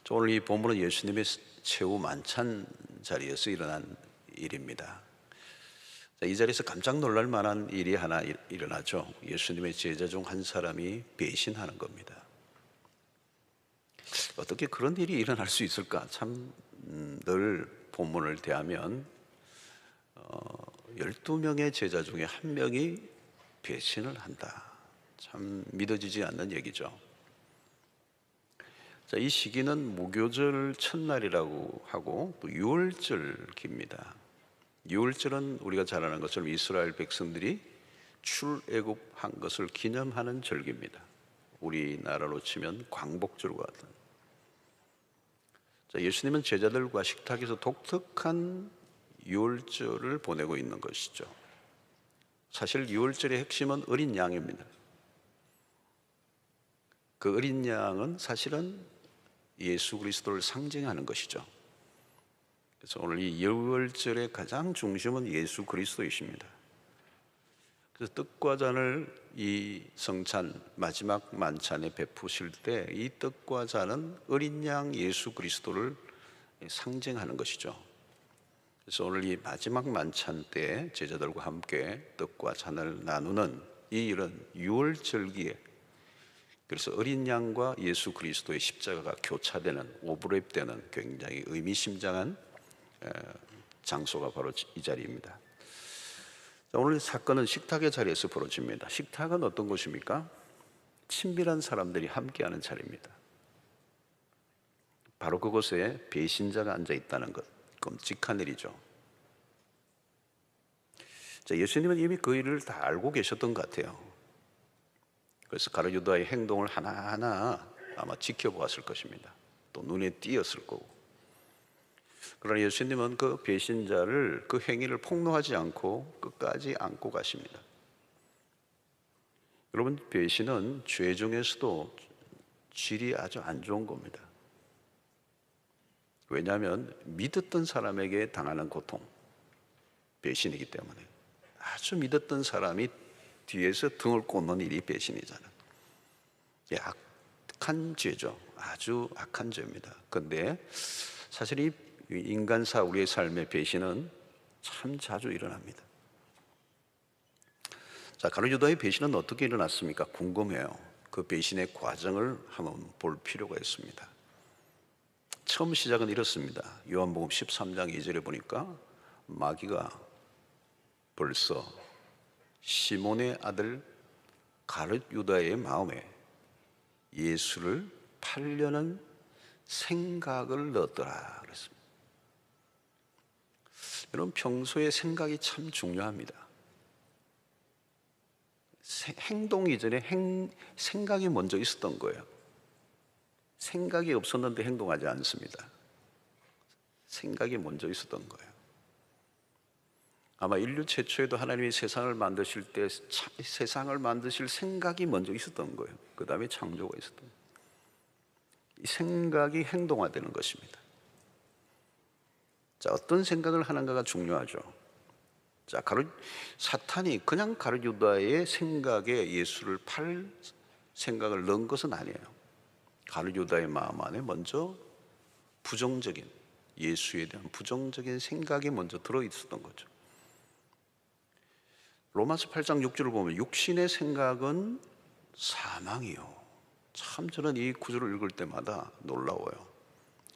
오늘 이 본문은 예수님의 최후 만찬 자리에서 일어난 일입니다. 이 자리에서 깜짝 놀랄 만한 일이 하나 일어나죠. 예수님의 제자 중 한 사람이 배신하는 겁니다. 어떻게 그런 일이 일어날 수 있을까? 늘 본문을 대하면 12명의 제자 중에 한 명이 배신을 한다. 참 믿어지지 않는 얘기죠. 이 시기는 무교절 첫날이라고 하고 또 유월절기입니다. 유월절은 우리가 잘 아는 것처럼 이스라엘 백성들이 출애굽한 것을 기념하는 절기입니다. 우리나라로 치면 광복절과 같은. 예수님은 제자들과 식탁에서 독특한 유월절을 보내고 있는 것이죠. 사실 유월절의 핵심은 어린 양입니다. 그 어린 양은 사실은 예수 그리스도를 상징하는 것이죠. 그래서 오늘 이 유월절의 가장 중심은 예수 그리스도이십니다. 그래서 떡과 잔을 이 성찬 마지막 만찬에 베푸실 때 이 떡과 잔은 어린 양 예수 그리스도를 상징하는 것이죠. 그래서 오늘 이 마지막 만찬 때 제자들과 함께 떡과 잔을 나누는 이 이런 유월절기에, 그래서 어린 양과 예수 그리스도의 십자가가 교차되는, 오브랩되는 굉장히 의미심장한 장소가 바로 이 자리입니다. 오늘 사건은 식탁의 자리에서 벌어집니다. 식탁은 어떤 곳입니까? 친밀한 사람들이 함께하는 자리입니다. 바로 그곳에 배신자가 앉아 있다는 것, 끔찍한 일이죠. 예수님은 이미 그 일을 다 알고 계셨던 것 같아요. 그래서 가룟 유다의 행동을 하나하나 아마 지켜보았을 것입니다. 또 눈에 띄었을 거고. 그러나 예수님은 그 배신자를, 그 행위를 폭로하지 않고 끝까지 안고 가십니다. 여러분, 배신은 죄 중에서도 질이 아주 안 좋은 겁니다. 왜냐하면 믿었던 사람에게 당하는 고통, 배신이기 때문에. 아주 믿었던 사람이 뒤에서 등을 꽂는 일이 배신이잖아요. 악한 죄죠. 아주 악한 죄입니다. 그런데 사실 이 인간사, 우리의 삶의 배신은 참 자주 일어납니다. 가룟 유다의 배신은 어떻게 일어났습니까? 궁금해요. 그 배신의 과정을 한번 볼 필요가 있습니다. 처음 시작은 이렇습니다. 요한복음 13장 2절에 보니까 마귀가 벌써 시몬의 아들 가룟 유다의 마음에 예수를 팔려는 생각을 넣었더라 그랬습니다. 여러분, 평소에 생각이 참 중요합니다. 행동 이전에 생각이 먼저 있었던 거예요. 생각이 없었는데 행동하지 않습니다. 생각이 먼저 있었던 거예요. 아마 인류 최초에도 하나님이 세상을 만드실 때 세상을 만드실 생각이 먼저 있었던 거예요. 그 다음에 창조가 있었던 거예요. 이 생각이 행동화되는 것입니다. 어떤 생각을 하는가가 중요하죠. 사탄이 그냥 가룟 유다의 생각에 예수를 팔 생각을 넣은 것은 아니에요. 가룟 유다의 마음 안에 먼저 부정적인, 예수에 대한 부정적인 생각이 먼저 들어있었던 거죠. 로마서 8장 6절을 보면 육신의 생각은 사망이요. 참 저는 이 구절을 읽을 때마다 놀라워요.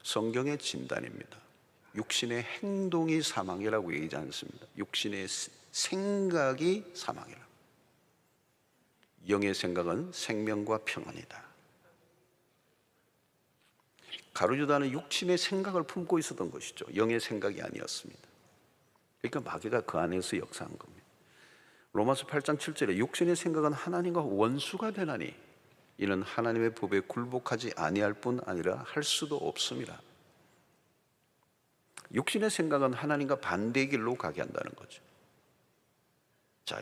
성경의 진단입니다. 육신의 행동이 사망이라고 얘기하지 않습니다. 육신의 생각이 사망이라. 영의 생각은 생명과 평안이다. 가룟 유다는 육신의 생각을 품고 있었던 것이죠. 영의 생각이 아니었습니다. 그러니까 마귀가 그 안에서 역사한 겁니다. 로마서 8장 7절에 육신의 생각은 하나님과 원수가 되나니 이는 하나님의 법에 굴복하지 아니할 뿐 아니라 할 수도 없습니다. 육신의 생각은 하나님과 반대의 길로 가게 한다는 거죠.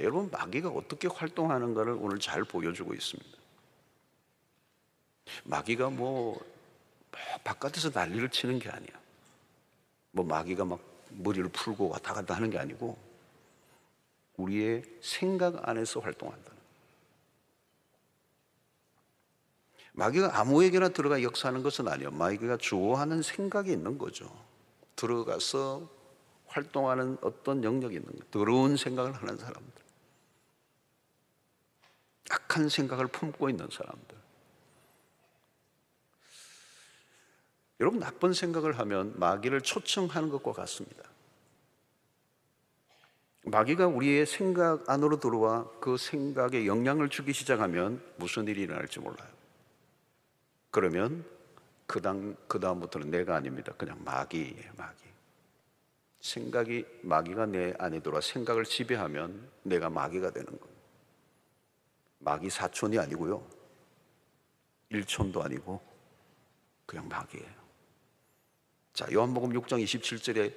여러분, 마귀가 어떻게 활동하는가를 오늘 잘 보여주고 있습니다. 마귀가 바깥에서 난리를 치는 게 아니야. 마귀가 막 머리를 풀고 왔다 갔다 하는 게 아니고 우리의 생각 안에서 활동한다는. 마귀가 아무에게나 들어가 역사하는 것은 아니에요. 마귀가 주호하는 생각이 있는 거죠. 들어가서 활동하는 어떤 영역이 있는 거예요. 더러운 생각을 하는 사람들, 악한 생각을 품고 있는 사람들. 여러분, 나쁜 생각을 하면 마귀를 초청하는 것과 같습니다. 마귀가 우리의 생각 안으로 들어와 그 생각에 영향을 주기 시작하면 무슨 일이 일어날지 몰라요. 그러면 그 다음부터는 내가 아닙니다. 그냥 마귀예요, 마귀. 생각이, 마귀가 내 안에 들어와 생각을 지배하면 내가 마귀가 되는 거예요. 마귀 사촌이 아니고요, 일촌도 아니고 그냥 마귀예요. 자, 요한복음 6장 27절에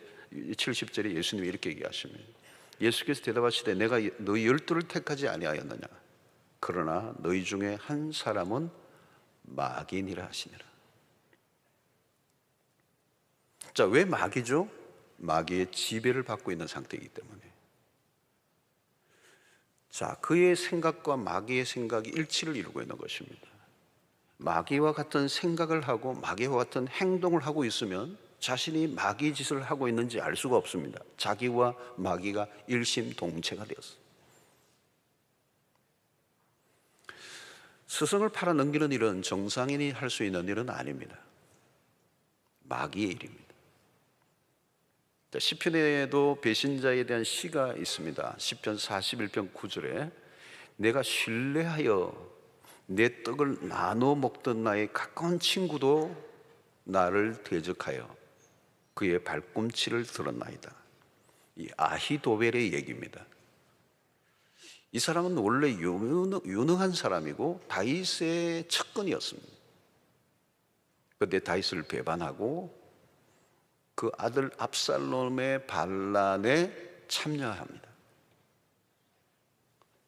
70절에 예수님이 이렇게 얘기하십니다. 예수께서 대답하시되 내가 너희 12를 택하지 아니하였느냐? 그러나 너희 중에 한 사람은 마귀니라 하시니라. 자, 왜 마귀죠? 마귀의 지배를 받고 있는 상태이기 때문에. 자, 그의 생각과 마귀의 생각이 일치를 이루고 있는 것입니다. 마귀와 같은 생각을 하고 마귀와 같은 행동을 하고 있으면 자신이 마귀 짓을 하고 있는지 알 수가 없습니다. 자기와 마귀가 일심동체가 되었어요. 스승을 팔아 넘기는 일은 정상인이 할 수 있는 일은 아닙니다. 마귀의 일입니다. 시편에도 배신자에 대한 시가 있습니다. 시편 41편 9절에 내가 신뢰하여 내 떡을 나눠 먹던 나의 가까운 친구도 나를 대적하여 그의 발꿈치를 들었나이다. 이 아히도벨의 얘기입니다. 이 사람은 원래 유능한 사람이고 다윗의 측근이었습니다. 그런데 다윗을 배반하고 그 아들 압살롬의 반란에 참여합니다.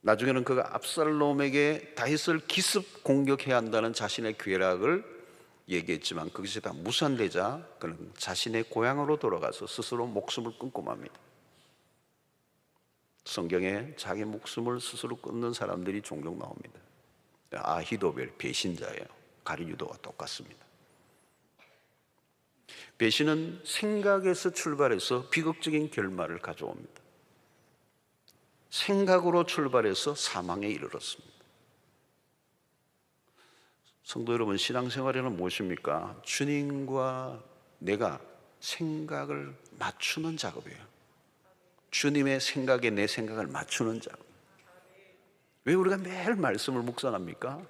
나중에는 그가 압살롬에게 다윗을 기습 공격해야 한다는 자신의 계략을 얘기했지만 그것이 다 무산되자 그는 자신의 고향으로 돌아가서 스스로 목숨을 끊고 맙니다. 성경에 자기 목숨을 스스로 끊는 사람들이 종종 나옵니다. 아히도벨 배신자예요. 가룟유다와 똑같습니다. 배신은 생각에서 출발해서 비극적인 결말을 가져옵니다. 생각으로 출발해서 사망에 이르렀습니다. 성도 여러분, 신앙생활에는 무엇입니까? 주님과 내가 생각을 맞추는 작업이에요. 주님의 생각에 내 생각을 맞추는 작업. 왜 우리가 매일 말씀을 묵상합니까?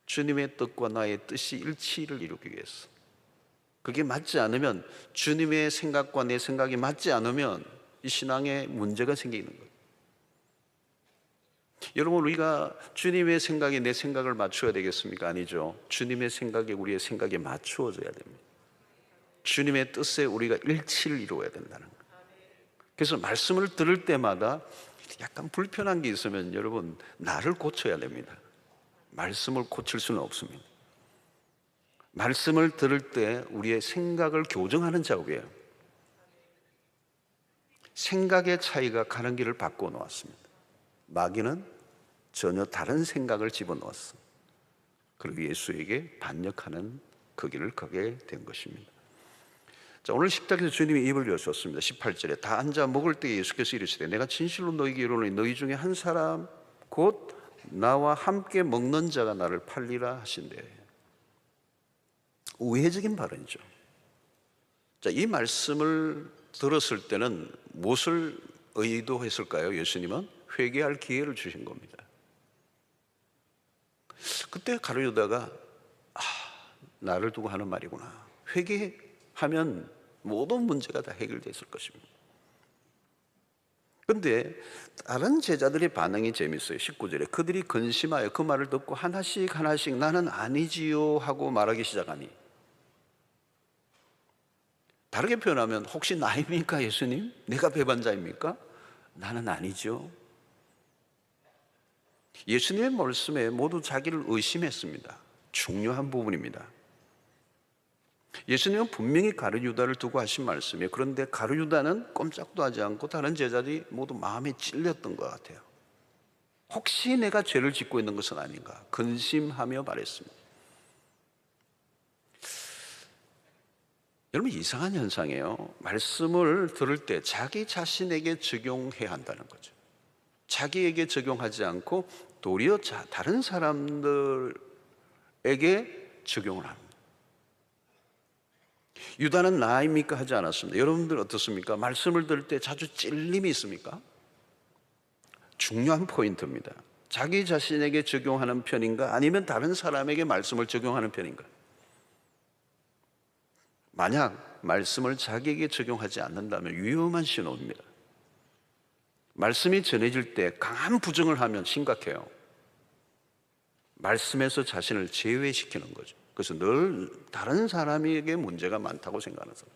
주님의 뜻과 나의 뜻이 일치를 이루기 위해서. 그게 맞지 않으면, 주님의 생각과 내 생각이 맞지 않으면 이 신앙에 문제가 생기는 거예요. 여러분, 우리가 주님의 생각에 내 생각을 맞춰야 되겠습니까? 아니죠. 주님의 생각에 우리의 생각이 맞추어져야 됩니다. 주님의 뜻에 우리가 일치를 이루어야 된다는 거예요. 그래서 말씀을 들을 때마다 약간 불편한 게 있으면 여러분, 나를 고쳐야 됩니다. 말씀을 고칠 수는 없습니다. 말씀을 들을 때 우리의 생각을 교정하는 작업이에요. 생각의 차이가 가는 길을 바꾸어 놓았습니다. 마귀는 전혀 다른 생각을 집어넣었어. 그리고 예수에게 반역하는 그 길을 가게 된 것입니다. 자, 오늘 식탁에서 주님이 입을 여셨습니다. 18절에 다 앉아 먹을 때 예수께서 이르시되 내가 진실로 너희에게 이르노니 너희 중에 한 사람 곧 나와 함께 먹는 자가 나를 팔리라 하신대. 우회적인 발언이죠. 자, 이 말씀을 들었을 때는 무엇을 의도했을까요? 예수님은 회개할 기회를 주신 겁니다. 그때 가룟유다가 나를 두고 하는 말이구나. 회개하면 모든 문제가 다 해결됐을 것입니다. 그런데 다른 제자들의 반응이 재밌어요. 19절에 그들이 근심하여 그 말을 듣고 하나씩 나는 아니지요 하고 말하기 시작하니, 다르게 표현하면 혹시 나입니까 예수님? 내가 배반자입니까? 나는 아니죠. 예수님의 말씀에 모두 자기를 의심했습니다. 중요한 부분입니다. 예수님은 분명히 가룟유다를 두고 하신 말씀이에요. 그런데 가룟유다는 꼼짝도 하지 않고 다른 제자들이 모두 마음에 찔렸던 것 같아요. 혹시 내가 죄를 짓고 있는 것은 아닌가 근심하며 말했습니다. 여러분, 이상한 현상이에요. 말씀을 들을 때 자기 자신에게 적용해야 한다는 거죠. 자기에게 적용하지 않고 도리어 다른 사람들에게 적용을 합니다. 유다는 나입니까? 하지 않았습니다. 여러분들 어떻습니까? 말씀을 들을 때 자주 찔림이 있습니까? 중요한 포인트입니다. 자기 자신에게 적용하는 편인가? 아니면 다른 사람에게 말씀을 적용하는 편인가? 만약 말씀을 자기에게 적용하지 않는다면 위험한 신호입니다. 말씀이 전해질 때 강한 부정을 하면 심각해요. 말씀에서 자신을 제외시키는 거죠. 그래서 늘 다른 사람에게 문제가 많다고 생각하는 사람.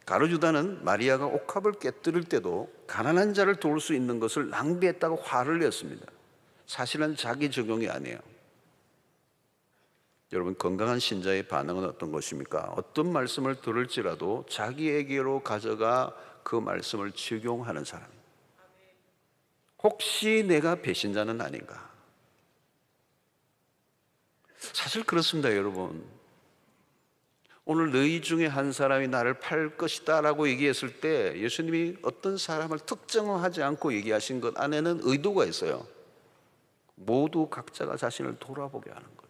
가룟 유다는 마리아가 옥합을 깨뜨릴 때도 가난한 자를 도울 수 있는 것을 낭비했다고 화를 냈습니다. 사실은 자기 적용이 아니에요. 여러분, 건강한 신자의 반응은 어떤 것입니까? 어떤 말씀을 들을지라도 자기에게로 가져가 그 말씀을 적용하는 사람. 혹시 내가 배신자는 아닌가? 사실 그렇습니다, 여러분. 오늘 너희 중에 한 사람이 나를 팔 것이다 라고 얘기했을 때 예수님이 어떤 사람을 특정하지 않고 얘기하신 것 안에는 의도가 있어요. 모두 각자가 자신을 돌아보게 하는 것.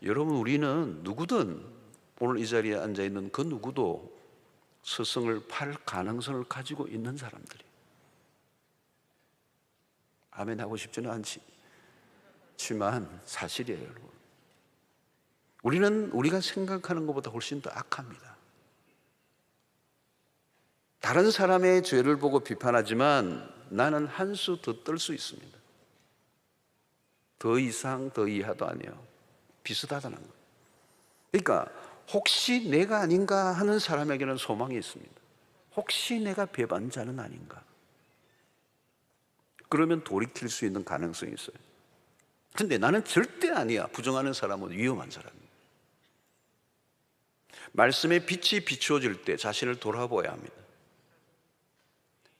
여러분, 우리는 누구든 오늘 이 자리에 앉아있는 그 누구도 스승을 팔 가능성을 가지고 있는 사람들이. 아멘 하고 싶지는 않지만 사실이에요, 여러분. 우리는 우리가 생각하는 것보다 훨씬 더 악합니다. 다른 사람의 죄를 보고 비판하지만 나는 한 수 더 뜰 수 있습니다. 더 이상 더 이하도 아니에요. 비슷하다는 거예요. 그러니까 혹시 내가 아닌가 하는 사람에게는 소망이 있습니다. 혹시 내가 배반자는 아닌가? 그러면 돌이킬 수 있는 가능성이 있어요. 근데 나는 절대 아니야. 부정하는 사람은 위험한 사람이에요. 말씀의 빛이 비추어질 때 자신을 돌아보아야 합니다.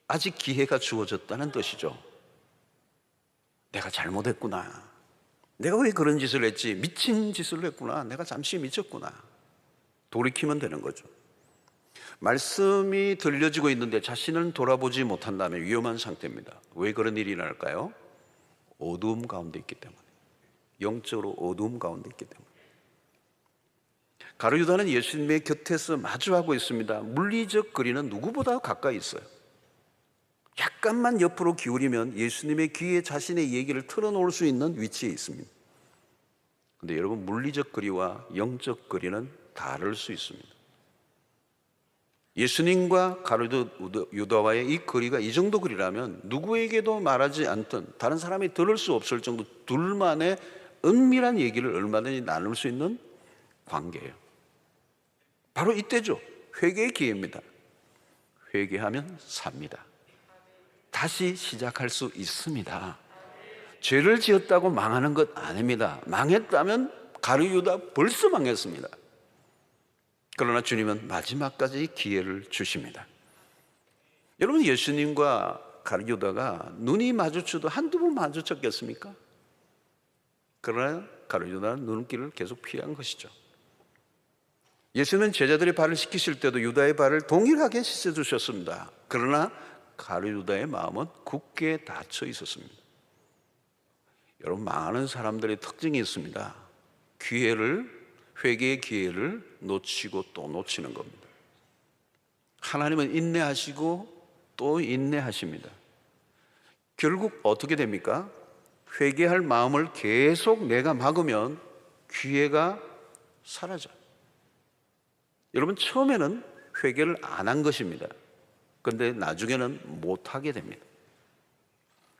아직 기회가 주어졌다는 뜻이죠. 내가 잘못했구나. 내가 왜 그런 짓을 했지? 미친 짓을 했구나. 내가 잠시 미쳤구나. 돌이키면 되는 거죠. 말씀이 들려지고 있는데 자신을 돌아보지 못한다면 위험한 상태입니다. 왜 그런 일이 날까요? 어두움 가운데 있기 때문에. 영적으로 어두움 가운데 있기 때문에. 가룟 유다는 예수님의 곁에서 마주하고 있습니다. 물리적 거리는 누구보다 가까이 있어요. 약간만 옆으로 기울이면 예수님의 귀에 자신의 얘기를 틀어놓을 수 있는 위치에 있습니다. 그런데 여러분, 물리적 거리와 영적 거리는 다를 수 있습니다. 예수님과 가룟 유다와의 이 거리가 이 정도 거리라면 누구에게도 말하지 않던, 다른 사람이 들을 수 없을 정도 둘만의 은밀한 얘기를 얼마든지 나눌 수 있는 관계예요. 바로 이때죠. 회개의 기회입니다. 회개하면 삽니다. 다시 시작할 수 있습니다. 죄를 지었다고 망하는 것 아닙니다. 망했다면 가룟 유다 벌써 망했습니다. 그러나 주님은 마지막까지 기회를 주십니다. 여러분, 예수님과 가룟 유다가 눈이 마주쳐도 한두 번 마주쳤겠습니까? 그러나 가룟 유다는 눈길을 계속 피한 것이죠. 예수님은 제자들의 발을 씻기실 때도 유다의 발을 동일하게 씻어주셨습니다. 그러나 가룟 유다의 마음은 굳게 닫혀 있었습니다. 여러분, 많은 사람들의 특징이 있습니다. 회개의 기회를 놓치고 또 놓치는 겁니다. 하나님은 인내하시고 또 인내하십니다. 결국 어떻게 됩니까? 회개할 마음을 계속 내가 막으면 기회가 사라져요. 여러분, 처음에는 회개를 안 한 것입니다. 그런데 나중에는 못하게 됩니다.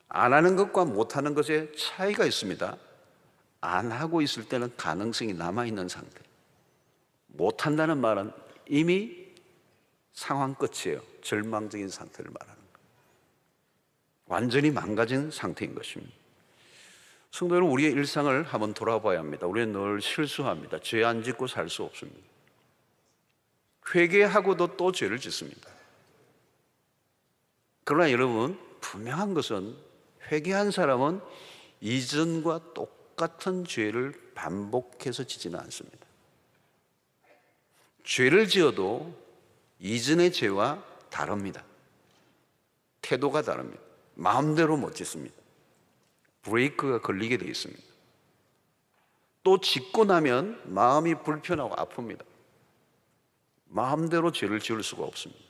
안 하는 것과 못하는 것에 차이가 있습니다. 안 하고 있을 때는 가능성이 남아있는 상태. 못한다는 말은 이미 상황 끝이에요. 절망적인 상태를 말하는 거예요. 완전히 망가진 상태인 것입니다. 성도 여러분, 우리의 일상을 한번 돌아봐야 합니다. 우리는 늘 실수합니다. 죄 안 짓고 살 수 없습니다. 회개하고도 또 죄를 짓습니다. 그러나 여러분, 분명한 것은 회개한 사람은 이전과 똑같은 죄를 반복해서 지지는 않습니다. 죄를 지어도 이전의 죄와 다릅니다. 태도가 다릅니다. 마음대로 못 짓습니다. 브레이크가 걸리게 되어 있습니다. 또 짓고 나면 마음이 불편하고 아픕니다. 마음대로 죄를 지을 수가 없습니다.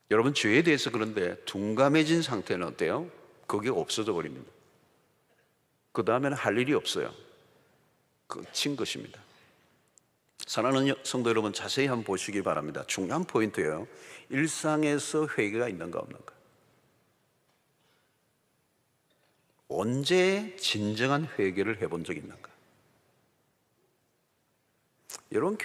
여러분, 죄에 대해서 그런데 둔감해진 상태는 어때요? 그게 없어져 버립니다. 그 다음에는 할 일이 없어요. 끝인 것입니다. 사랑하는 성도 여러분, 자세히 한번 보시기 바랍니다. 중요한 포인트예요. 일상에서 회개가 있는가 없는가. 언제 진정한 회개를 해본 적이 있는가? 여러분,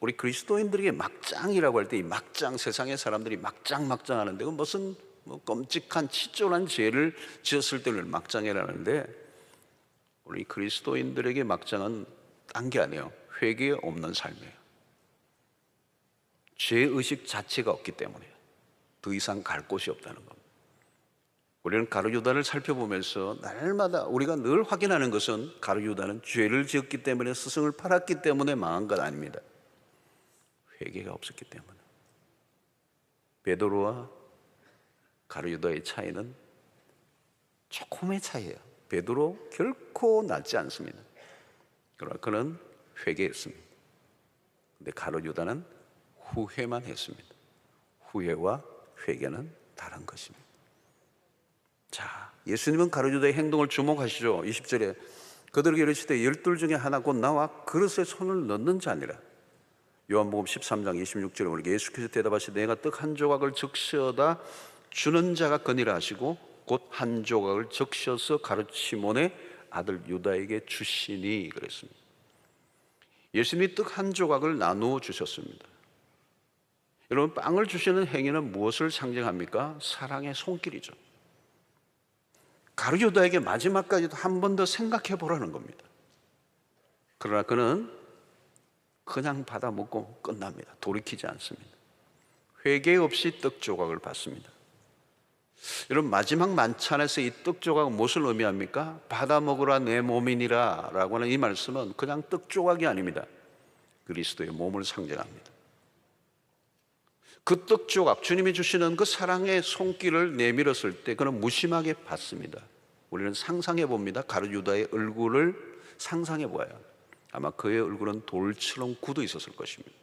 우리 그리스도인들에게 막장이라고 할 때 이 막장, 세상의 사람들이 막장 하는데 그 무슨 끔찍한 치졸한 죄를 지었을 때를 막장이라는데, 우리 그리스도인들에게 막장은 딴 게 아니에요. 회개 없는 삶이에요. 죄의식 자체가 없기 때문에 더 이상 갈 곳이 없다는 겁니다. 우리는 가룟 유다를 살펴보면서 날마다 우리가 늘 확인하는 것은 가룟 유다는 죄를 지었기 때문에, 스승을 팔았기 때문에 망한 것 아닙니다. 회개가 없었기 때문에. 베드로와 가룟 유다의 차이는 조금의 차이예요. 베드로 결코 낫지 않습니다. 그러나 그는 회개했습니다. 근데 가룟 유다는 후회만 했습니다. 후회와 회개는 다른 것입니다. 자, 예수님은 가룟 유다의 행동을 주목하시죠. 20절에 그들에게 이르시되 12 중에 하나 곧 나와 그릇에 손을 넣는 자니라. 요한복음 13장 26절에 우리 예수께서 대답하시되 내가 떡 한 조각을 적셔다 주는 자가 거니라 하시고 곧 한 조각을 적셔서 가룟 시몬의 아들 유다에게 주시니 그랬습니다. 예수님이 떡 한 조각을 나누어 주셨습니다. 여러분, 빵을 주시는 행위는 무엇을 상징합니까? 사랑의 손길이죠. 가룟 유다에게 마지막까지도 한 번 더 생각해 보라는 겁니다. 그러나 그는 그냥 받아 먹고 끝납니다. 돌이키지 않습니다. 회개 없이 떡 조각을 받습니다. 여러분, 마지막 만찬에서 이 떡 조각은 무엇을 의미합니까? 받아 먹으라 내 몸이니라 라고 하는 이 말씀은 그냥 떡 조각이 아닙니다. 그리스도의 몸을 상징합니다. 그 떡 조각, 주님이 주시는 그 사랑의 손길을 내밀었을 때 그는 무심하게 받습니다. 우리는 상상해 봅니다. 가룟 유다의 얼굴을 상상해 보아요. 아마 그의 얼굴은 돌처럼 굳어 있었을 것입니다.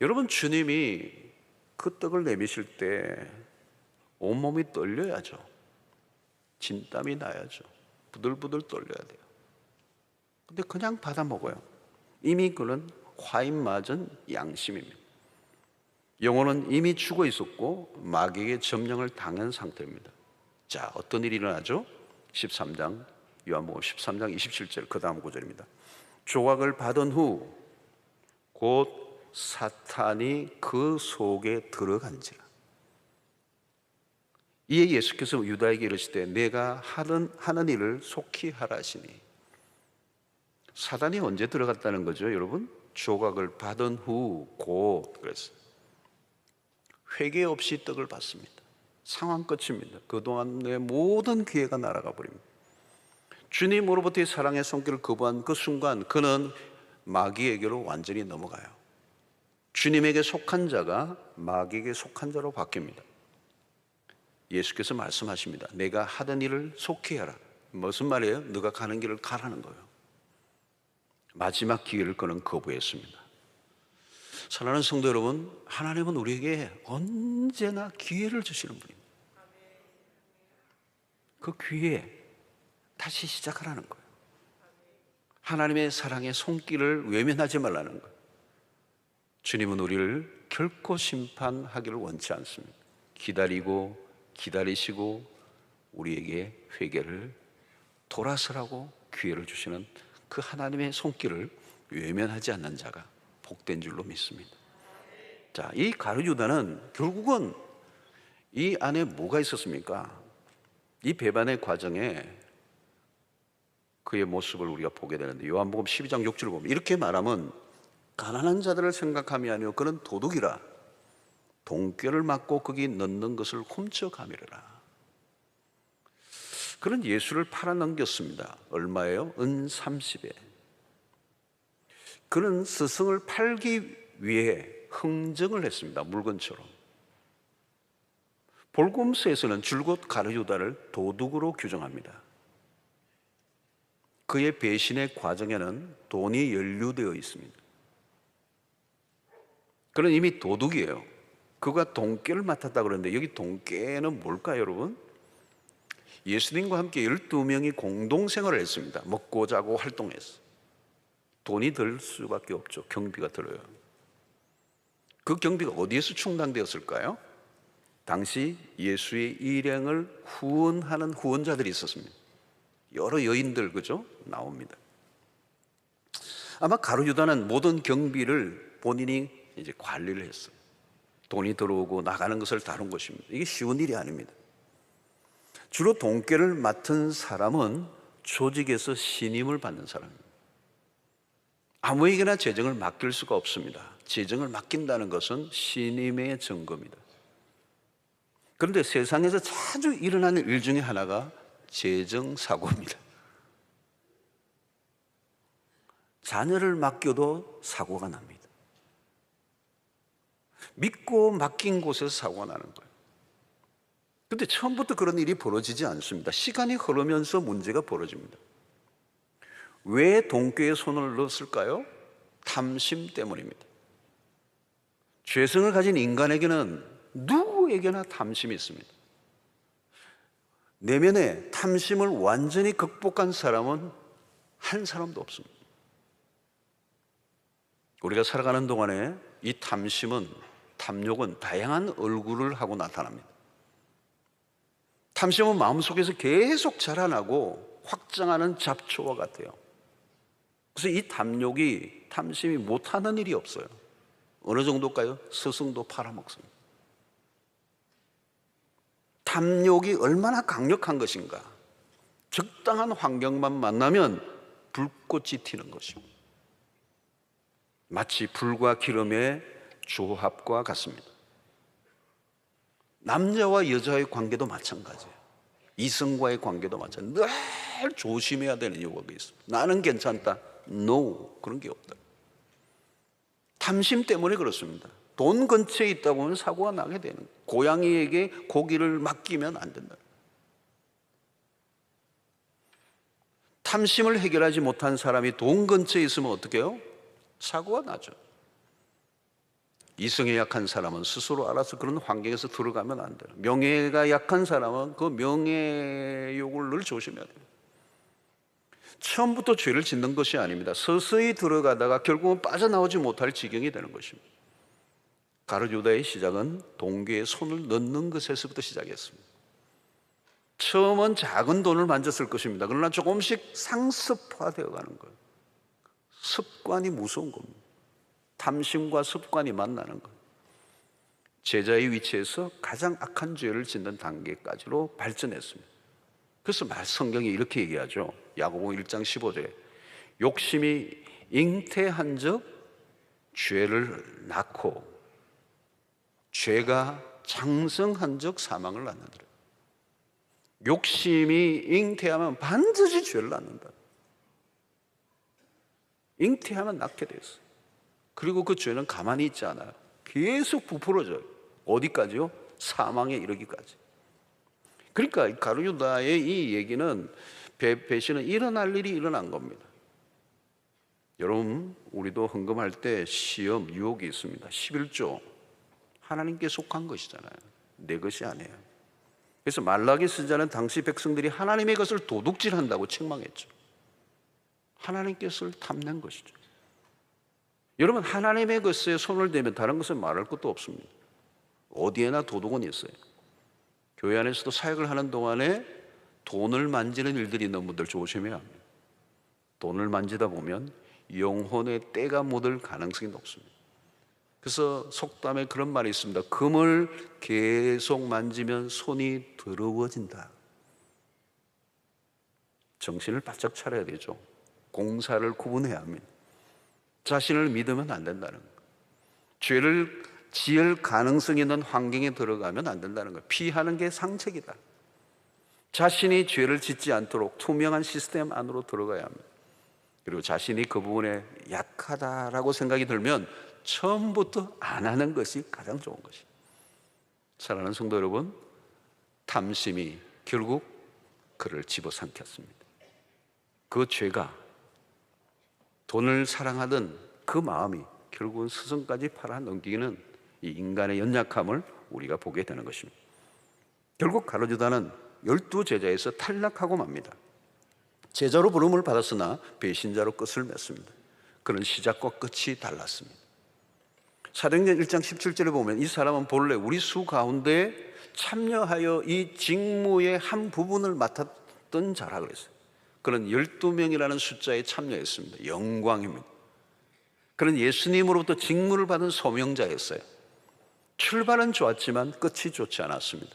여러분, 주님이 그 떡을 내미실 때 온몸이 떨려야죠. 진땀이 나야죠. 부들부들 떨려야 돼요. 근데 그냥 받아 먹어요. 이미 그는 화인 맞은 양심입니다. 영혼은 이미 죽어 있었고 마귀에게 점령을 당한 상태입니다. 자, 어떤 일이 일어나죠? 13장, 요한복음 13장 27절 그 다음 구절입니다. 조각을 받은 후 곧 사탄이 그 속에 들어간지라. 이에 예수께서 유다에게 이르시되 내가 하는 일을 속히 하라 하시니. 사단이 언제 들어갔다는 거죠, 여러분? 조각을 받은 후 곧 그랬어요. 회개 없이 떡을 받습니다. 상황 끝입니다. 그동안 내 모든 기회가 날아가 버립니다. 주님으로부터의 사랑의 손길을 거부한 그 순간 그는 마귀에게로 완전히 넘어가요. 주님에게 속한 자가 마귀에게 속한 자로 바뀝니다. 예수께서 말씀하십니다. 내가 하던 일을 속히 하라. 무슨 말이에요? 네가 가는 길을 가라는 거예요. 마지막 기회를 그는 거부했습니다. 사랑하는 성도 여러분, 하나님은 우리에게 언제나 기회를 주시는 분입니다. 그 기회에 다시 시작하라는 거예요. 하나님의 사랑의 손길을 외면하지 말라는 거예요. 주님은 우리를 결코 심판하기를 원치 않습니다. 기다리고 기다리시고 우리에게 회개를 돌아서라고 기회를 주시는 그 하나님의 손길을 외면하지 않는 자가 복된 줄로 믿습니다. 자, 이 가룟 유다는 결국은 이 안에 뭐가 있었습니까? 이 배반의 과정에 그의 모습을 우리가 보게 되는데 요한복음 12장 6절을 보면 이렇게 말하면 가난한 자들을 생각함이 아니요 그는 도둑이라. 돈꾀를 맞고 거기 넣는 것을 훔쳐가미르라. 그는 예수를 팔아넘겼습니다. 얼마예요? 은 30에. 그는 스승을 팔기 위해 흥정을 했습니다. 물건처럼. 볼곰스에서는 줄곧 가룟유다를 도둑으로 규정합니다. 그의 배신의 과정에는 돈이 연루되어 있습니다. 그는 이미 도둑이에요. 그가 돈꾀를 맡았다 그러는데 여기 돈꾀는 뭘까요, 여러분? 예수님과 함께 12명이 공동생활을 했습니다. 먹고 자고 활동했어요. 돈이 들 수밖에 없죠. 경비가 들어요. 그 경비가 어디에서 충당되었을까요? 당시 예수의 일행을 후원하는 후원자들이 있었습니다. 여러 여인들, 그죠? 나옵니다. 아마 가룟유다는 모든 경비를 본인이 이제 관리를 했어요. 돈이 들어오고 나가는 것을 다룬 것입니다. 이게 쉬운 일이 아닙니다. 주로 돈꾀를 맡은 사람은 조직에서 신임을 받는 사람입니다. 아무에게나 재정을 맡길 수가 없습니다. 재정을 맡긴다는 것은 신임의 증거입니다. 그런데 세상에서 자주 일어나는 일 중에 하나가 재정사고입니다. 자녀를 맡겨도 사고가 납니다. 믿고 맡긴 곳에서 사고가 나는 거예요. 그런데 처음부터 그런 일이 벌어지지 않습니다. 시간이 흐르면서 문제가 벌어집니다. 왜 돈꾀에 손을 넣었을까요? 탐심 때문입니다. 죄성을 가진 인간에게는 누구에게나 탐심이 있습니다. 내면에 탐심을 완전히 극복한 사람은 한 사람도 없습니다. 우리가 살아가는 동안에 이 탐욕은 다양한 얼굴을 하고 나타납니다. 탐심은 마음속에서 계속 자라나고 확장하는 잡초와 같아요. 그래서 이 탐심이 못하는 일이 없어요. 어느 정도일까요? 스승도 팔아먹습니다. 탐욕이 얼마나 강력한 것인가. 적당한 환경만 만나면 불꽃이 튀는 것입니다. 마치 불과 기름의 조합과 같습니다. 남자와 여자의 관계도 마찬가지예요. 이성과의 관계도 마찬가지예요. 늘 조심해야 되는 요구가 있습니다. 나는 괜찮다. No, 그런 게 없다. 탐심 때문에 그렇습니다. 돈 근처에 있다 보면 사고가 나게 되는 거예요. 고양이에게 고기를 맡기면 안 된다. 탐심을 해결하지 못한 사람이 돈 근처에 있으면 어떻게 해요? 사고가 나죠. 이성에 약한 사람은 스스로 알아서 그런 환경에서 들어가면 안 돼요. 명예가 약한 사람은 그 명예욕을 늘 조심해야 돼요. 처음부터 죄를 짓는 것이 아닙니다. 서서히 들어가다가 결국은 빠져나오지 못할 지경이 되는 것입니다. 가룟유다의 시작은 돈궤에 손을 넣는 것에서부터 시작했습니다. 처음은 작은 돈을 만졌을 것입니다. 그러나 조금씩 상습화되어 가는 거예요. 습관이 무서운 겁니다. 탐심과 습관이 만나는 거예요. 제자의 위치에서 가장 악한 죄를 짓는 단계까지로 발전했습니다. 그래서 성경이 이렇게 얘기하죠. 야고보 1장 15절에 욕심이 잉태한 적 죄를 낳고 죄가 장성한 적 사망을 낳는다. 욕심이 잉태하면 반드시 죄를 낳는다. 잉태하면 낳게 됐어요. 그리고 그 죄는 가만히 있지 않아요. 계속 부풀어져요. 어디까지요? 사망에 이르기까지. 그러니까 가룟유다의 이 얘기는 배신은 일어날 일이 일어난 겁니다. 여러분, 우리도 헌금할 때 시험, 유혹이 있습니다. 11조 하나님께 속한 것이잖아요. 내 것이 아니에요. 그래서 말라기 선지자는 당시 백성들이 하나님의 것을 도둑질한다고 책망했죠. 하나님께 것을 탐낸 것이죠. 여러분, 하나님의 것에 손을 대면 다른 것은 말할 것도 없습니다. 어디에나 도둑은 있어요. 교회 안에서도 사역을 하는 동안에 돈을 만지는 일들이 있는 분들 조심해야 합니다. 돈을 만지다 보면 영혼의 때가 묻을 가능성이 높습니다. 그래서 속담에 그런 말이 있습니다. 금을 계속 만지면 손이 더러워진다. 정신을 바짝 차려야 되죠. 공사를 구분해야 합니다. 자신을 믿으면 안 된다는 거예요. 죄를 지을 가능성이 있는 환경에 들어가면 안 된다는 거예요. 피하는 게 상책이다. 자신이 죄를 짓지 않도록 투명한 시스템 안으로 들어가야 합니다. 그리고 자신이 그 부분에 약하다라고 생각이 들면 처음부터 안 하는 것이 가장 좋은 것이에요. 사랑하는 성도 여러분, 탐심이 결국 그를 집어삼켰습니다. 그 죄가 돈을 사랑하던 그 마음이 결국은 스승까지 팔아넘기는 이 인간의 연약함을 우리가 보게 되는 것입니다. 결국 가룟유다는 12제자에서 탈락하고 맙니다. 제자로 부름을 받았으나 배신자로 끝을 맺습니다. 그런 시작과 끝이 달랐습니다. 사도행전 1장 17절에 보면 이 사람은 본래 우리 수 가운데 참여하여 이 직무의 한 부분을 맡았던 자라 그랬어요. 그는 12명이라는 숫자에 참여했습니다. 영광입니다. 그는 예수님으로부터 직무를 받은 소명자였어요. 출발은 좋았지만 끝이 좋지 않았습니다.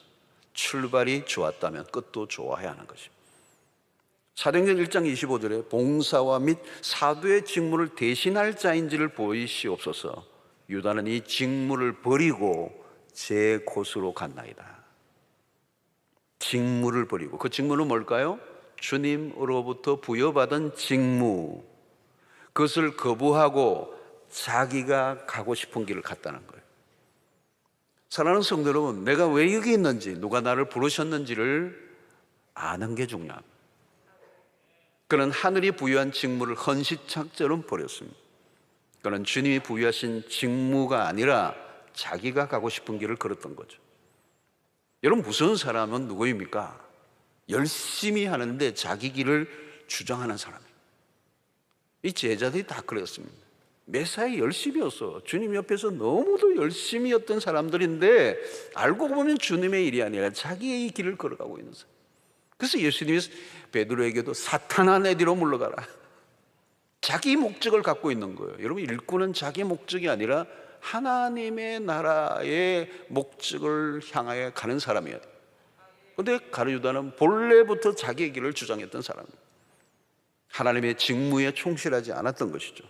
출발이 좋았다면 끝도 좋아야 하는 것입니다. 사도행전 1장 25절에 봉사와 및 사도의 직무를 대신할 자인지를 보이시옵소서. 유다는 이 직무를 버리고 제 곳으로 갔나이다. 직무를 버리고, 그 직무는 뭘까요? 주님으로부터 부여받은 직무, 그것을 거부하고 자기가 가고 싶은 길을 갔다는 거예요. 사랑하는 성도 여러분, 내가 왜 여기 있는지, 누가 나를 부르셨는지를 아는 게 중요합니다. 그는 하늘이 부여한 직무를 헌시착처럼 버렸습니다. 그는 주님이 부여하신 직무가 아니라 자기가 가고 싶은 길을 걸었던 거죠. 여러분, 무서운 사람은 누구입니까? 열심히 하는데 자기 길을 주장하는 사람이에요. 이 제자들이 다 그랬습니다. 매사에 열심히였어. 주님 옆에서 너무도 열심히였던 사람들인데 알고 보면 주님의 일이 아니라 자기의 이 길을 걸어가고 있는 사람. 그래서 예수님이 베드로에게도 사탄아 내 뒤로 물러가라. 자기 목적을 갖고 있는 거예요. 여러분, 일꾼은 자기 목적이 아니라 하나님의 나라의 목적을 향하여 가는 사람이에요. 그런데 가룟유다는 본래부터 자기의 길을 주장했던 사람입니다. 하나님의 직무에 충실하지 않았던 것이죠.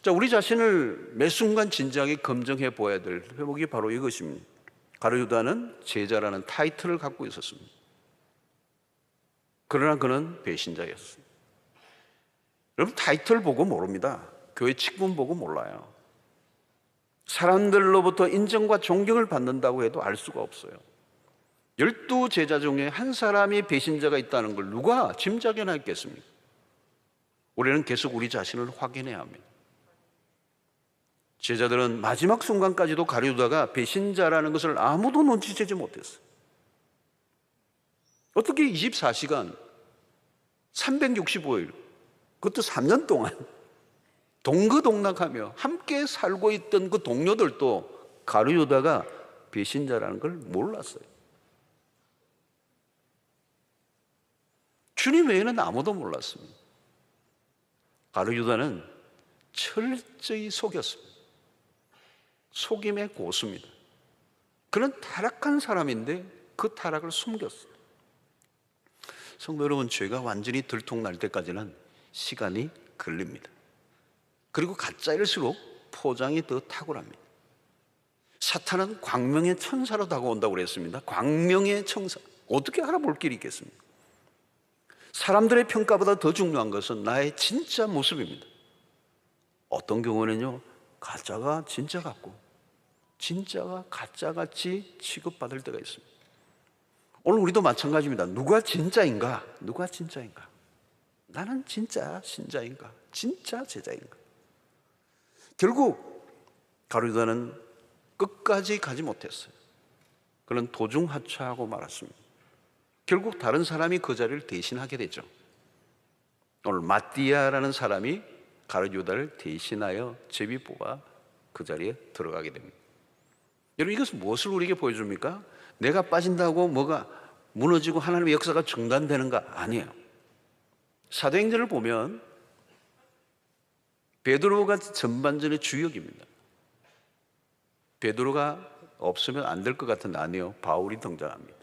자, 우리 자신을 매 순간 진지하게 검증해 보아야 될 회복이 바로 이것입니다. 가룟유다는 제자라는 타이틀을 갖고 있었습니다. 그러나 그는 배신자였습니다. 여러분, 타이틀 보고 모릅니다. 교회 직분 보고 몰라요. 사람들로부터 인정과 존경을 받는다고 해도 알 수가 없어요. 12제자 중에 한 사람이 배신자가 있다는 걸 누가 짐작이나 했겠습니까? 우리는 계속 우리 자신을 확인해야 합니다. 제자들은 마지막 순간까지도 가룟유다가 배신자라는 것을 아무도 눈치채지 못했어요. 어떻게 24시간 365일, 그것도 3년 동안 동거동락하며 함께 살고 있던 그 동료들도 가룟유다가 배신자라는 걸 몰랐어요. 주님 외에는 아무도 몰랐습니다. 가룟유다는 철저히 속였습니다. 속임의 고수입니다. 그는 타락한 사람인데 그 타락을 숨겼어요. 성도 여러분, 죄가 완전히 들통날 때까지는 시간이 걸립니다. 그리고 가짜일수록 포장이 더 탁월합니다. 사탄은 광명의 천사로 다가온다고 그랬습니다. 광명의 천사. 어떻게 알아볼 길이 있겠습니까? 사람들의 평가보다 더 중요한 것은 나의 진짜 모습입니다. 어떤 경우는요, 가짜가 진짜 같고 진짜가 가짜같이 취급받을 때가 있습니다. 오늘 우리도 마찬가지입니다. 누가 진짜인가? 누가 진짜인가? 나는 진짜 신자인가? 진짜 제자인가? 결국 가룟유다는 끝까지 가지 못했어요. 그는 도중하차하고 말았습니다. 결국 다른 사람이 그 자리를 대신하게 되죠. 오늘 마띠아라는 사람이 가룟유다를 대신하여 제비 뽑아 그 자리에 들어가게 됩니다. 여러분, 이것은 무엇을 우리에게 보여줍니까? 내가 빠진다고 뭐가 무너지고 하나님의 역사가 중단되는가? 아니에요. 사도행전을 보면 베드로가 전반전의 주역입니다. 베드로가 없으면 안 될 것 같은데 아니에요. 바울이 등장합니다.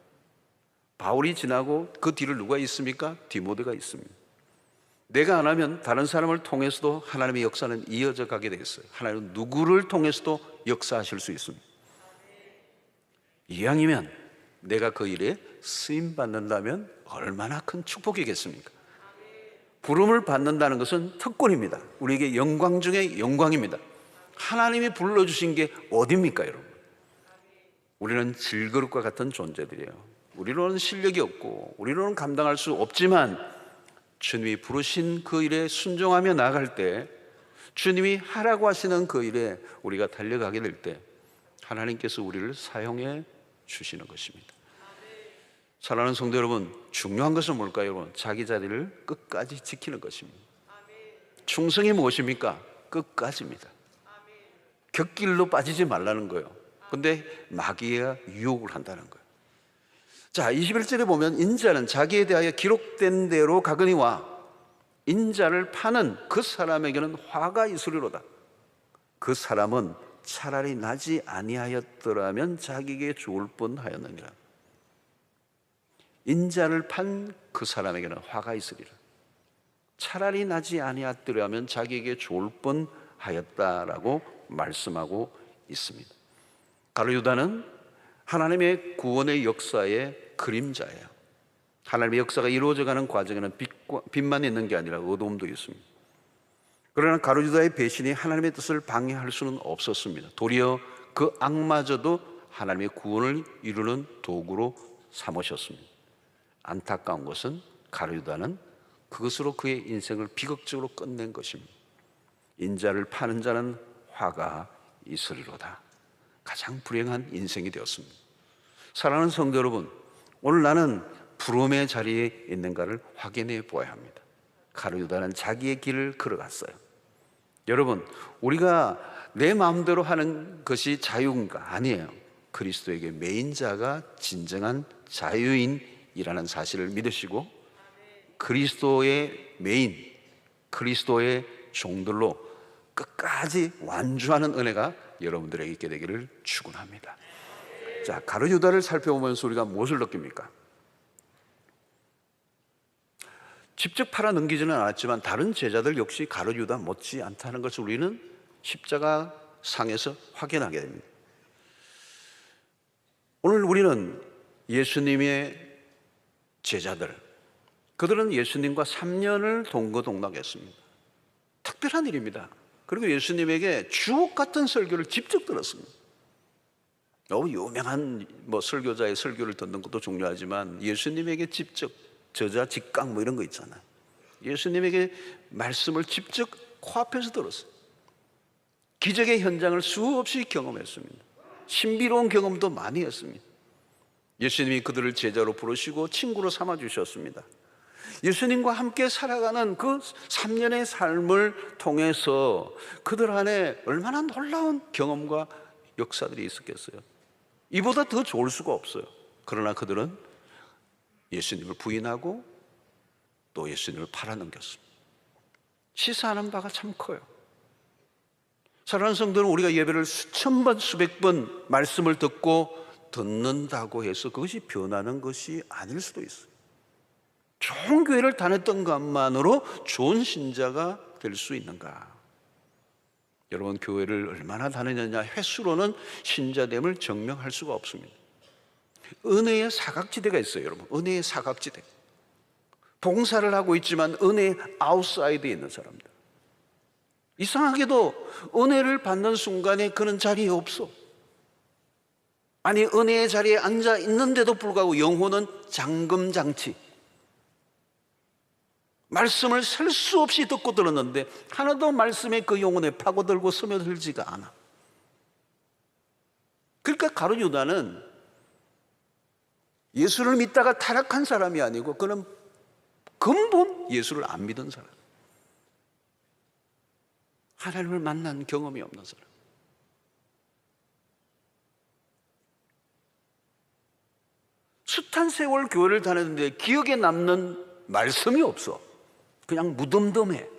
바울이 지나고 그 뒤를 누가 있습니까? 디모데가 있습니다. 내가 안 하면 다른 사람을 통해서도 하나님의 역사는 이어져 가게 돼 있어요. 하나님은 누구를 통해서도 역사하실 수 있습니다. 이왕이면 내가 그 일에 쓰임 받는다면 얼마나 큰 축복이겠습니까? 부름을 받는다는 것은 특권입니다. 우리에게 영광 중에 영광입니다. 하나님이 불러주신 게 어딥니까, 여러분? 우리는 질그릇과 같은 존재들이에요. 우리로는 실력이 없고 우리로는 감당할 수 없지만 주님이 부르신 그 일에 순종하며 나아갈 때, 주님이 하라고 하시는 그 일에 우리가 달려가게 될 때 하나님께서 우리를 사용해 주시는 것입니다. 사랑하는 성도 여러분, 중요한 것은 뭘까요, 여러분? 자기 자리를 끝까지 지키는 것입니다. 충성이 무엇입니까? 끝까지입니다. 곁길로 빠지지 말라는 거예요. 근데 마귀가 유혹을 한다는 거예요. 자, 21절에 보면 인자는 자기에 대하여 기록된 대로 가거니와 인자를 파는 그 사람에게는 화가 있으리로다. 그 사람은 차라리 나지 아니하였더라면 자기에게 좋을 뻔하였느니라. 인자를 판 그 사람에게는 화가 있으리라. 차라리 나지 아니하였더라면 자기에게 좋을 뻔하였다라고 말씀하고 있습니다. 가룟 유다는 하나님의 구원의 역사의 그림자예요. 하나님의 역사가 이루어져가는 과정에는 빛만 있는 게 아니라 어두움도 있습니다. 그러나 가룟 유다의 배신이 하나님의 뜻을 방해할 수는 없었습니다. 도리어 그 악마저도 하나님의 구원을 이루는 도구로 삼으셨습니다. 안타까운 것은 가룟 유다는 그것으로 그의 인생을 비극적으로 끝낸 것입니다. 인자를 파는 자는 화가 있으리로다. 가장 불행한 인생이 되었습니다. 사랑하는 성도 여러분, 오늘 나는 부름의 자리에 있는가를 확인해 보아야 합니다. 가룟 유다는 자기의 길을 걸어갔어요. 여러분, 우리가 내 마음대로 하는 것이 자유인가? 아니에요. 그리스도에게 매인 자가 진정한 자유인이라는 사실을 믿으시고 그리스도의 매인, 그리스도의 종들로 끝까지 완주하는 은혜가 여러분들에게 있게 되기를 축원합니다. 자, 가룟 유다를 살펴보면서 우리가 무엇을 느낍니까? 직접 팔아 넘기지는 않았지만 다른 제자들 역시 가룟 유다 못지 않다는 것을 우리는 십자가 상에서 확인하게 됩니다. 오늘 우리는 예수님의 제자들, 그들은 예수님과 3년을 동거동락했습니다. 특별한 일입니다. 그리고 예수님에게 주옥 같은 설교를 직접 들었습니다. 너무 유명한 설교자의 설교를 듣는 것도 중요하지만 예수님에게 직접 저자 직강 이런 거 있잖아요. 예수님에게 말씀을 직접 코앞에서 들었어요. 기적의 현장을 수없이 경험했습니다. 신비로운 경험도 많이 했습니다. 예수님이 그들을 제자로 부르시고 친구로 삼아주셨습니다. 예수님과 함께 살아가는 그 3년의 삶을 통해서 그들 안에 얼마나 놀라운 경험과 역사들이 있었겠어요. 이보다 더 좋을 수가 없어요. 그러나 그들은 예수님을 부인하고 또 예수님을 팔아넘겼습니다. 시사하는 바가 참 커요. 사랑하는 성도는 우리가 예배를 수천 번 수백 번 말씀을 듣는다고 해서 그것이 변하는 것이 아닐 수도 있어요. 좋은 교회를 다녔던 것만으로 좋은 신자가 될 수 있는가? 여러분, 교회를 얼마나 다녔느냐 횟수로는 신자됨을 증명할 수가 없습니다. 은혜의 사각지대가 있어요, 여러분. 은혜의 사각지대. 봉사를 하고 있지만 은혜의 아웃사이드에 있는 사람들. 이상하게도 은혜를 받는 순간에 그는 자리에 없어. 아니, 은혜의 자리에 앉아 있는데도 불구하고 영혼은 잠금장치. 말씀을 셀 수 없이 듣고 들었는데 하나도 말씀에 그 영혼에 파고들고 스며들지가 않아. 그러니까 가룟 유다는 예수를 믿다가 타락한 사람이 아니고 그는 근본 예수를 안 믿은 사람, 하나님을 만난 경험이 없는 사람. 숱한 세월 교회를 다녔는데 기억에 남는 말씀이 없어. 그냥 무덤덤해.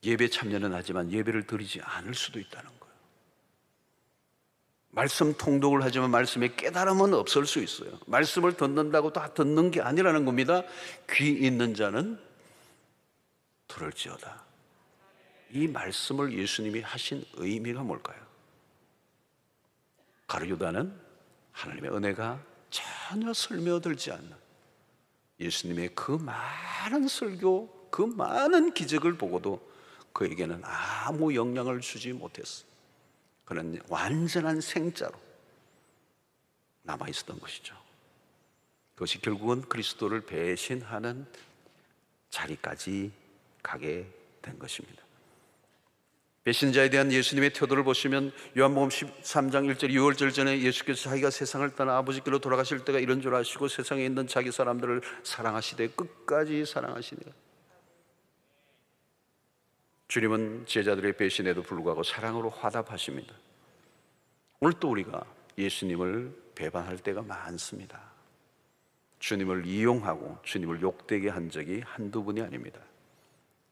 예배 참여는 하지만 예배를 드리지 않을 수도 있다는 거예요. 말씀 통독을 하지만 말씀의 깨달음은 없을 수 있어요. 말씀을 듣는다고 다 듣는 게 아니라는 겁니다. 귀 있는 자는 들을지어다. 이 말씀을 예수님이 하신 의미가 뭘까요? 가룟유다는 하나님의 은혜가 전혀 스며들지 않는 예수님의 그 많은 설교, 그 많은 기적을 보고도 그에게는 아무 영향을 주지 못했어. 그는 완전한 생자로 남아 있었던 것이죠. 그것이 결국은 그리스도를 배신하는 자리까지 가게 된 것입니다. 배신자에 대한 예수님의 태도를 보시면 요한복음 13장 1절 6월절 전에 예수께서 자기가 세상을 떠나 아버지께로 돌아가실 때가 이런 줄 아시고 세상에 있는 자기 사람들을 사랑하시되 끝까지 사랑하시니라. 주님은 제자들의 배신에도 불구하고 사랑으로 화답하십니다. 오늘 또 우리가 예수님을 배반할 때가 많습니다. 주님을 이용하고 주님을 욕되게 한 적이 한두 번이 아닙니다.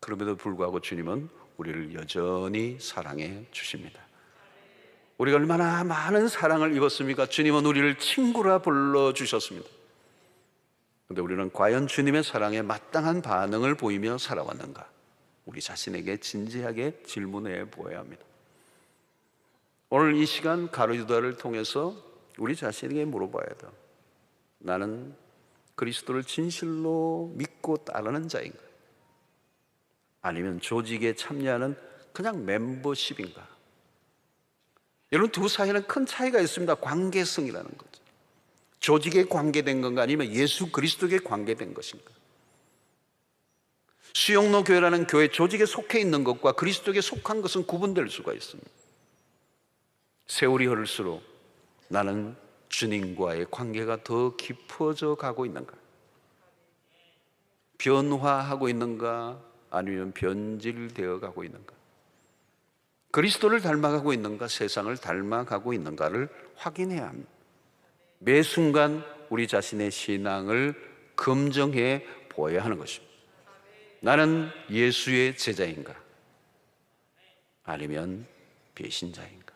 그럼에도 불구하고 주님은 우리를 여전히 사랑해 주십니다. 우리가 얼마나 많은 사랑을 입었습니까? 주님은 우리를 친구라 불러주셨습니다. 그런데 우리는 과연 주님의 사랑에 마땅한 반응을 보이며 살아왔는가? 우리 자신에게 진지하게 질문해 보아야 합니다. 오늘 이 시간 가룟유다를 통해서 우리 자신에게 물어봐야 돼요. 나는 그리스도를 진실로 믿고 따르는 자인가? 아니면 조직에 참여하는 그냥 멤버십인가? 여러분, 두 사이에는 큰 차이가 있습니다. 관계성이라는 거죠. 조직에 관계된 건가 아니면 예수 그리스도에 관계된 것인가? 수영로 교회라는 교회 조직에 속해 있는 것과 그리스도에 속한 것은 구분될 수가 있습니다. 세월이 흐를수록 나는 주님과의 관계가 더 깊어져 가고 있는가? 변화하고 있는가? 아니면 변질되어 가고 있는가? 그리스도를 닮아가고 있는가? 세상을 닮아가고 있는가를 확인해야 합니다. 매 순간 우리 자신의 신앙을 검증해 보아야 하는 것입니다. 나는 예수의 제자인가? 아니면 배신자인가?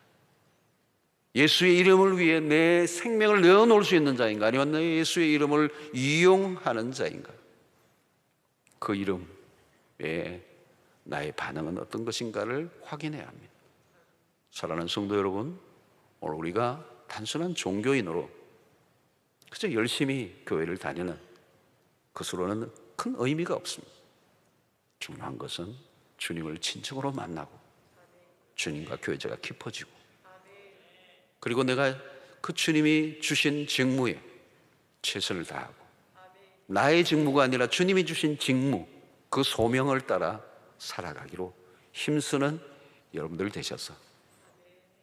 예수의 이름을 위해 내 생명을 내어놓을 수 있는 자인가? 아니면 내 예수의 이름을 이용하는 자인가? 그 이름에 나의 반응은 어떤 것인가를 확인해야 합니다. 사랑하는 성도 여러분, 오늘 우리가 단순한 종교인으로 그저 열심히 교회를 다니는 것으로는 큰 의미가 없습니다. 중요한 것은 주님을 진정으로 만나고 주님과 교제가 깊어지고 그리고 내가 그 주님이 주신 직무에 최선을 다하고 나의 직무가 아니라 주님이 주신 직무, 그 소명을 따라 살아가기로 힘쓰는 여러분들 되셔서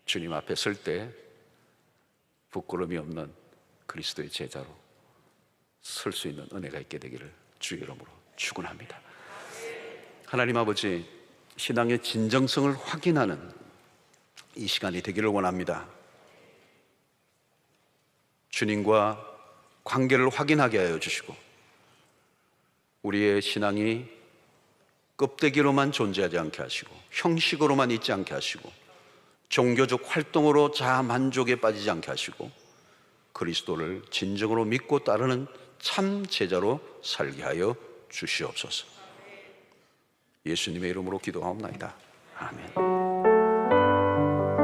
주님 앞에 설 때 부끄러움이 없는 그리스도의 제자로 설 수 있는 은혜가 있게 되기를 주의 이름으로 축원합니다. 하나님 아버지, 신앙의 진정성을 확인하는 이 시간이 되기를 원합니다. 주님과 관계를 확인하게 하여 주시고 우리의 신앙이 껍데기로만 존재하지 않게 하시고 형식으로만 있지 않게 하시고 종교적 활동으로 자만족에 빠지지 않게 하시고 그리스도를 진정으로 믿고 따르는 참 제자로 살게 하여 주시옵소서. 예수님의 이름으로 기도하옵나이다. 아멘.